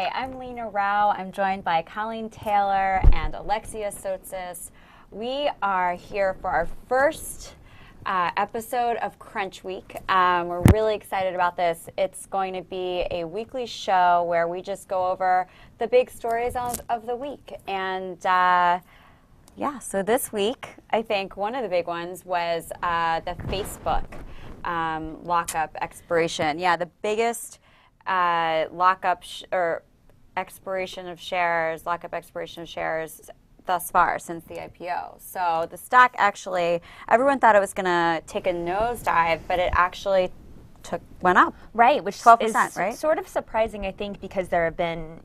Hi, I'm Lena Rao. I'm joined by Colleen Taylor and Alexia Sotsis. We are here for our first episode of Crunch Week. We're really excited about this. It's going to be a weekly show where we just go over the big stories of the week. And yeah, so this week, I think one of the big ones was the Facebook lockup expiration. Yeah, the biggest lockup expiration of shares thus far since the IPO. So the stock actually, everyone thought it was going to take a nosedive, but it actually went up. Right, which 12%, is right? sort of surprising, I think, because there have been,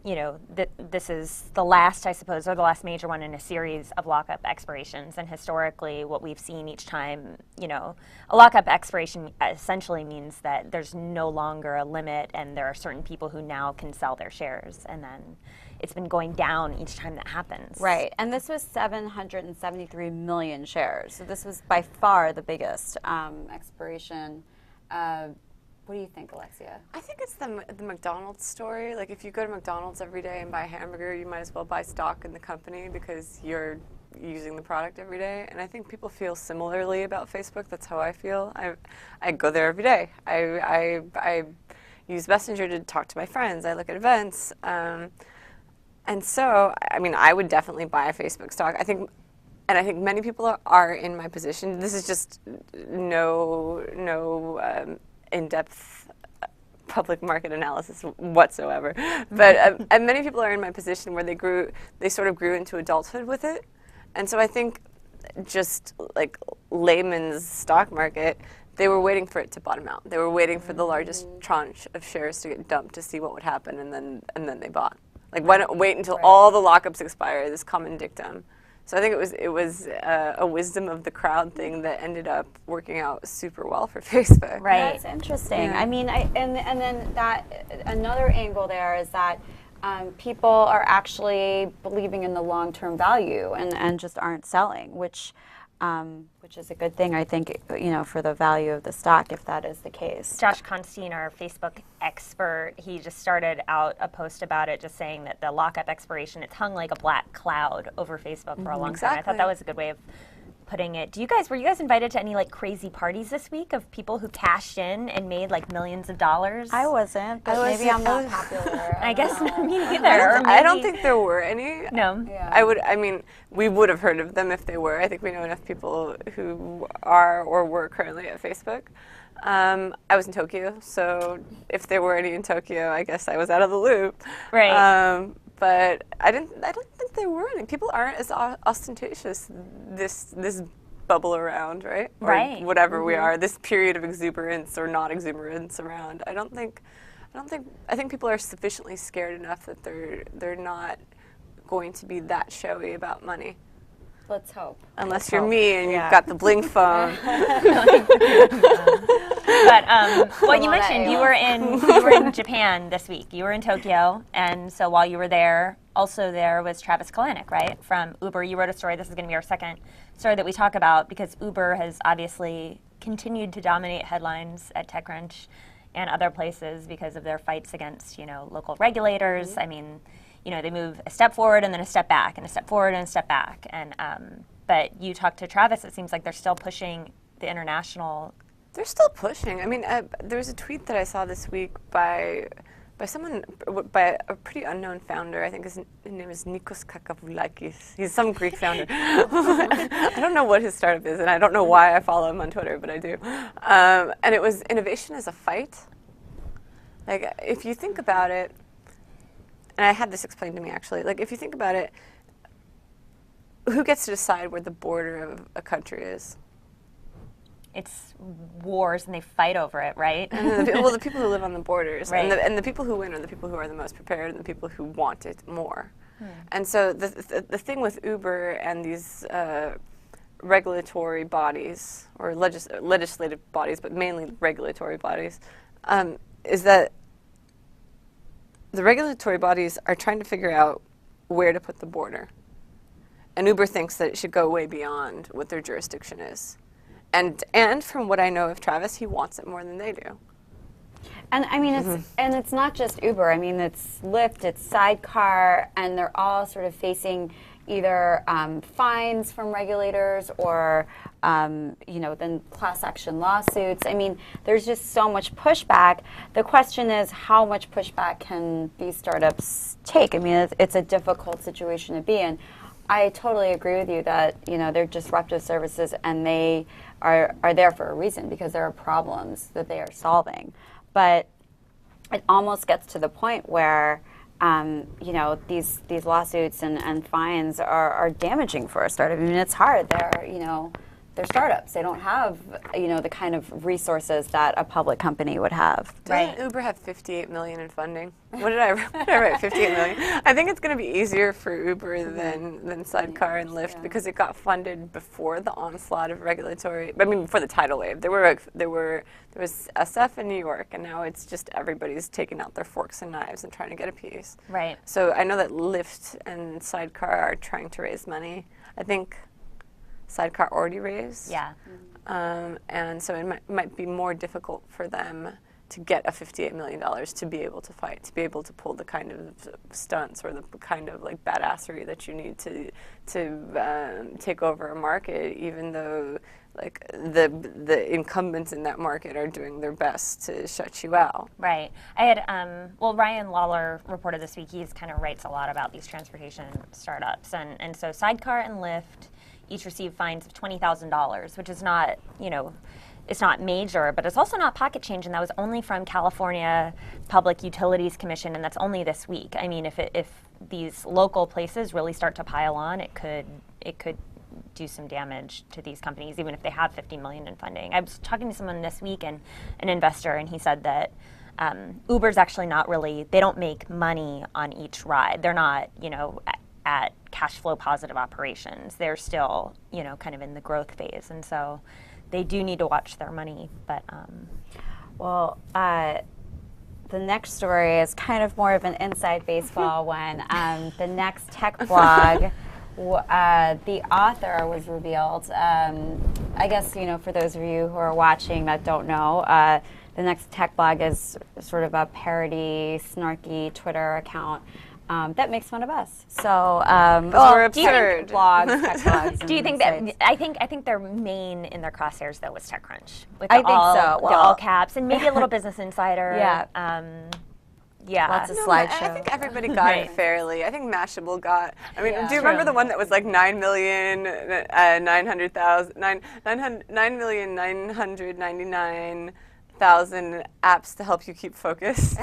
this is the last, I suppose, or the last major one in a series of lockup expirations. And historically, what we've seen each time, a lockup expiration essentially means that there's no longer a limit and there are certain people who now can sell their shares. And then it's been going down each time that happens. Right, and this was 773 million shares. So this was by far the biggest expiration. What do you think, Alexia? I think it's the McDonald's story. Like, if you go to McDonald's every day and buy a hamburger, you might as well buy stock in the company because you're using the product every day. And I think people feel similarly about Facebook. That's how I feel. I go there every day. I use Messenger to talk to my friends. I look at events. And so, I mean, I would definitely buy a Facebook stock. I think many people are in my position. This is just no in-depth public market analysis whatsoever. But and many people are in my position where they sort of grew into adulthood with it. And so I think just like layman's stock market, they were waiting for it to bottom out. They were waiting for the largest tranche of shares to get dumped to see what would happen, and then they bought. Like, why not wait until all the lockups expire, this common dictum. So I think it was a wisdom of the crowd thing that ended up working out super well for Facebook. Right. That's interesting. Yeah. I mean, and then that another angle there is that people are actually believing in the long-term value and just aren't selling, which is a good thing, I think, for the value of the stock, if that is the case. Josh Constine, our Facebook expert, he just started out a post about it, just saying that the lockup expiration, it's hung like a black cloud over Facebook for a long time. I thought that was a good way of putting it. Were you guys invited to any like crazy parties this week of people who cashed in and made like millions of dollars? I wasn't, but maybe I'm not popular. I guess me neither. I don't think there were any. No. Yeah. We would have heard of them if they were. I think we know enough people who are or were currently at Facebook. I was in Tokyo, so if there were any in Tokyo, I guess I was out of the loop. Right. But I don't think there were any. People aren't as ostentatious this bubble around, right? Or right. whatever we are, this period of exuberance or not exuberance around. I think people are sufficiently scared enough that they're not going to be that showy about money. Let's hope. Unless you're me and you've got the bling phone. But well, you mentioned you were in Japan this week. You were in Tokyo, and so while you were there, also there was Travis Kalanick, right, from Uber. You wrote a story. This is going to be our second story that we talk about because Uber has obviously continued to dominate headlines at TechCrunch and other places because of their fights against local regulators. I mean, they move a step forward and then a step back, and a step forward and a step back. And but you talked to Travis. It seems like they're still pushing the international. They're still pushing. I mean, there was a tweet that I saw this week by a pretty unknown founder. I think his name is Nikos Kakavoulakis. He's some Greek founder. I don't know what his startup is, and I don't know why I follow him on Twitter, but I do. And it was innovation as a fight. Like, if you think about it, and I had this explained to me actually. Like, if you think about it, who gets to decide where the border of a country is? It's wars, and they fight over it, right? And the people who live on the borders, right. and the people who win are the people who are the most prepared, and the people who want it more. And so the thing with Uber and these regulatory bodies, or legislative bodies, but mainly regulatory bodies, is that the regulatory bodies are trying to figure out where to put the border. And Uber thinks that it should go way beyond what their jurisdiction is. And from what I know of Travis, he wants it more than they do. And I mean, it's not just Uber. I mean, it's Lyft, it's Sidecar, and they're all sort of facing either fines from regulators or then class action lawsuits. I mean, there's just so much pushback. The question is, how much pushback can these startups take? I mean, it's a difficult situation to be in. I totally agree with you that they're disruptive services and they are there for a reason because there are problems that they are solving. But it almost gets to the point where these lawsuits and fines are damaging for a startup. I mean, it's hard. They're startups. They don't have the kind of resources that a public company would have. Doesn't Uber have 58 million in funding? What did I write? 58 million. I think it's going to be easier for Uber than Sidecar and Lyft because it got funded before the onslaught of regulatory. I mean, before the tidal wave. There was SF in New York, and now it's just everybody's taking out their forks and knives and trying to get a piece. Right. So I know that Lyft and Sidecar are trying to raise money. I think Sidecar already raised. Yeah. And so it might be more difficult for them to get a $58 million to be able to fight, to be able to pull the kind of stunts or the kind of like badassery that you need to take over a market, even though like the incumbents in that market are doing their best to shut you out. Right. I had Ryan Lawler reported this week. He kind of writes a lot about these transportation startups, and so Sidecar and Lyft each received fines of $20,000, which is not, it's not major, but it's also not pocket change, and that was only from California Public Utilities Commission, and that's only this week. I mean, if these local places really start to pile on, it could do some damage to these companies, even if they have $50 million in funding. I was talking to someone this week, and an investor, and he said that Uber's actually not really, they don't make money on each ride. They're not, at cash flow positive operations. They're still, kind of in the growth phase, and so they do need to watch their money. But the next story is kind of more of an inside baseball one. The NextTech blog, the author was revealed. I guess for those of you who are watching that don't know, the NextTech blog is sort of a parody, snarky Twitter account. That makes fun of us. So, we're absurd. Blogs, tech blogs. Do you think that? I think their main in their crosshairs though was TechCrunch. With I think so. The all caps and maybe a little Business Insider. Yeah. Lots of slideshows. I think everybody got it fairly. I think Mashable got. I mean, do you remember the one that was like 9,999,000 apps to help you keep focused?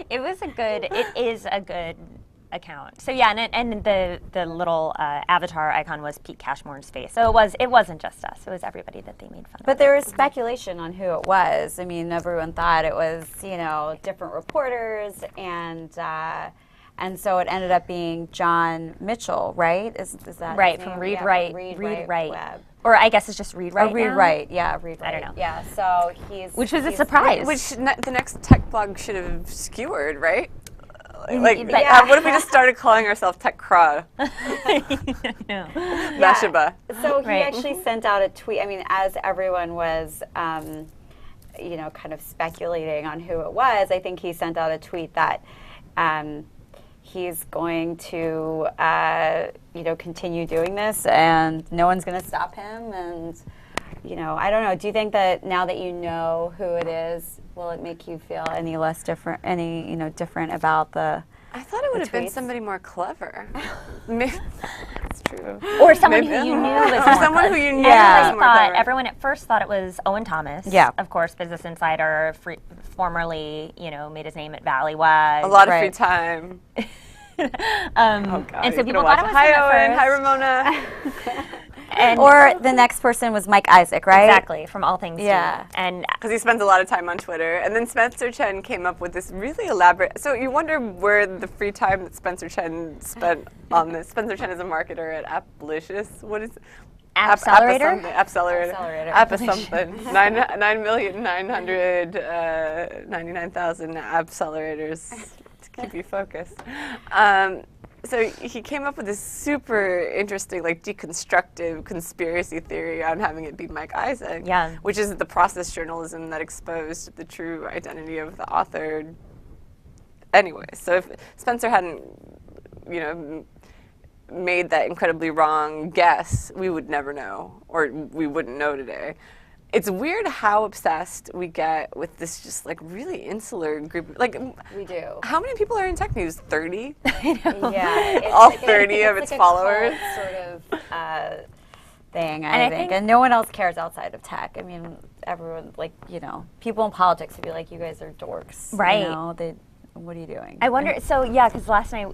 It is a good account. So yeah, and the little avatar icon was Pete Cashmore's face. So it wasn't just us. It was everybody that they made fun of. But there was speculation on who it was. I mean, everyone thought it was different reporters, and so it ended up being John Mitchell, right? Is that right his name? From Read Yeah, Write Web. Or I guess it's just Read Write. Read Write, yeah, Read Write. I don't know. Yeah, so which was a surprise. Which the next tech blog should have skewered, right? What if we just started calling ourselves TechCraw? Mashaba. So he actually sent out a tweet. I mean, as everyone was, kind of speculating on who it was, I think he sent out a tweet that he's going to, continue doing this, and no one's going to stop him. And I don't know. Do you think that now that you know who it is, will it make you feel any less different, different about the? I thought it would have been somebody more clever. That's true. Or someone who you knew was more someone who you knew was more clever. Everyone at first thought it was Owen Thomas. Yeah. Of course, Business Insider, formerly, made his name at Valleywag. A lot of free time. Oh God, and so people thought it was Hi, him Owen. at Hi, first. Ramona. Or the next person was Mike Isaac, right? Exactly, from All Things. Yeah. And because he spends a lot of time on Twitter. And then Spencer Chen came up with this really elaborate. So you wonder where the free time that Spencer Chen spent on this. Spencer Chen is a marketer at Applicious. What is Accelerator? Accelerator. App of something. 9,999,000 accelerators to keep you focused. So he came up with this super interesting, like, deconstructive conspiracy theory on having it be Mike Isaac. Yeah. Which is the process journalism that exposed the true identity of the author. Anyway, so if Spencer hadn't, made that incredibly wrong guess, we would never know, or we wouldn't know today. It's weird how obsessed we get with this just like really insular group. Like, we do. How many people are in tech news? 30? Yeah. It's All like 30 of its like followers? A cult sort of thing, I I think- think. And no one else cares outside of tech. I mean, everyone, like, people in politics would be like, you guys are dorks. Right. What are you doing? I wonder, because last night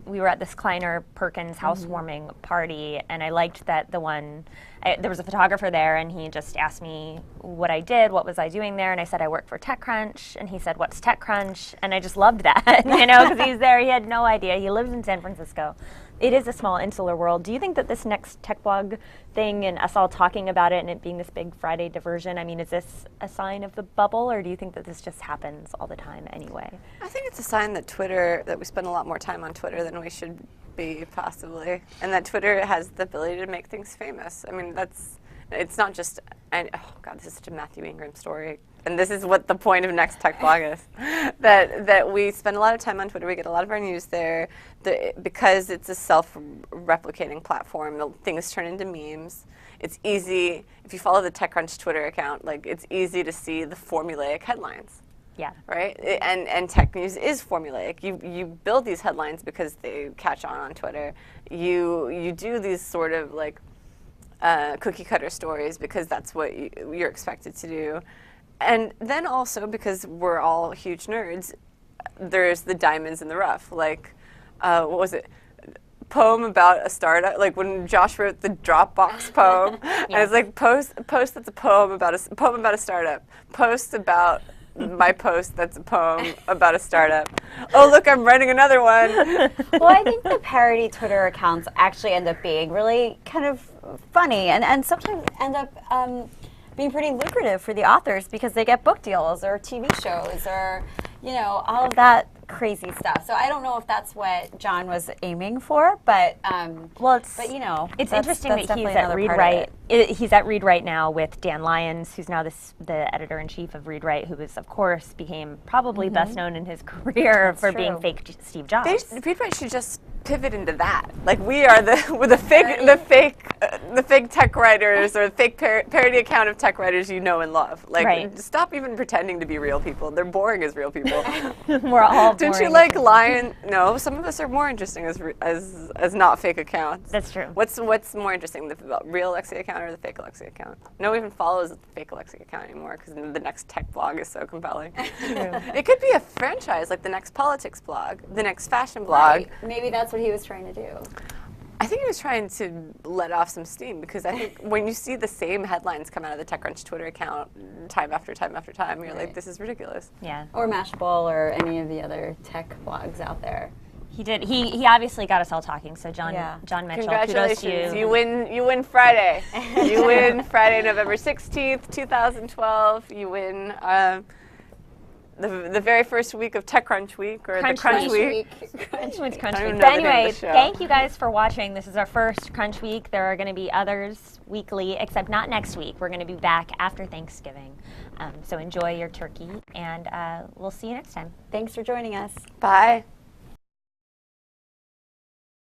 we were at this Kleiner Perkins housewarming party, and I liked that there was a photographer there, and he just asked me what I did, what was I doing there, and I said I work for TechCrunch, and he said, what's TechCrunch? And I just loved that, because he's there, he had no idea. He lives in San Francisco. It is a small insular world. Do you think that this next tech blog thing and us all talking about it and it being this big Friday diversion, I mean, is this a sign of the bubble, or do you think that this just happens all the time anyway? I think it's a sign that that we spend a lot more time on Twitter than we should be, possibly. And that Twitter has the ability to make things famous. I mean, it's not just, oh God, this is such a Matthew Ingram story. And this is what the point of NextTech blog is, that we spend a lot of time on Twitter. We get a lot of our news there. Because it's a self-replicating platform, things turn into memes. It's easy, if you follow the TechCrunch Twitter account, like, it's easy to see the formulaic headlines. Yeah. Right? And tech news is formulaic. You build these headlines because they catch on Twitter. You do these sort of like cookie cutter stories because that's what you're expected to do. And then also because we're all huge nerds, there's the diamonds in the rough. Like, what was it? Poem about a startup, like when Josh wrote the Dropbox poem, and it's like post that's a poem about a startup. Post about my post that's a poem about a startup. Oh, look, I'm writing another one. Well, I think the parody Twitter accounts actually end up being really kind of funny and sometimes end up being pretty lucrative for the authors because they get book deals or TV shows or, all of that crazy stuff. So I don't know if that's what John was aiming for, but it's interesting that he's at Read Write. He's at Read Write now with Dan Lyons, who's now the editor-in-chief of Read Write, who is, of course, became probably best known in his career for being fake Steve Jobs. Read Write should just pivot into that. Like, we are the fake tech writers or the fake parody account of tech writers you know and love. Like, stop even pretending to be real people. They're boring as real people. We're all Don't boring. you like Lion? No, some of us are more interesting as not fake accounts. That's true. What's more interesting, the real Alexia account or the fake Alexia account? No one even follows the fake Alexia account anymore because the next tech blog is so compelling. It could be a franchise like the next politics blog, the next fashion blog. Right. Maybe that's what he was trying to do. I think he was trying to let off some steam because I think when you see the same headlines come out of the TechCrunch Twitter account time after time after time, you're like, this is ridiculous. Yeah. Or Mashable or any of the other tech blogs out there. He did. He obviously got us all talking. So John Mitchell, congratulations! kudos to you. You win Friday. You win Friday, November 16th, 2012. You win the very first week of TechCrunch Week or the Crunch Week. Crunch Week. But know the name of the anyway, show. thank you guys for watching. This is our first Crunch Week. There are going to be others weekly, except not next week. We're going to be back after Thanksgiving. So enjoy your turkey, and we'll see you next time. Thanks for joining us. Bye.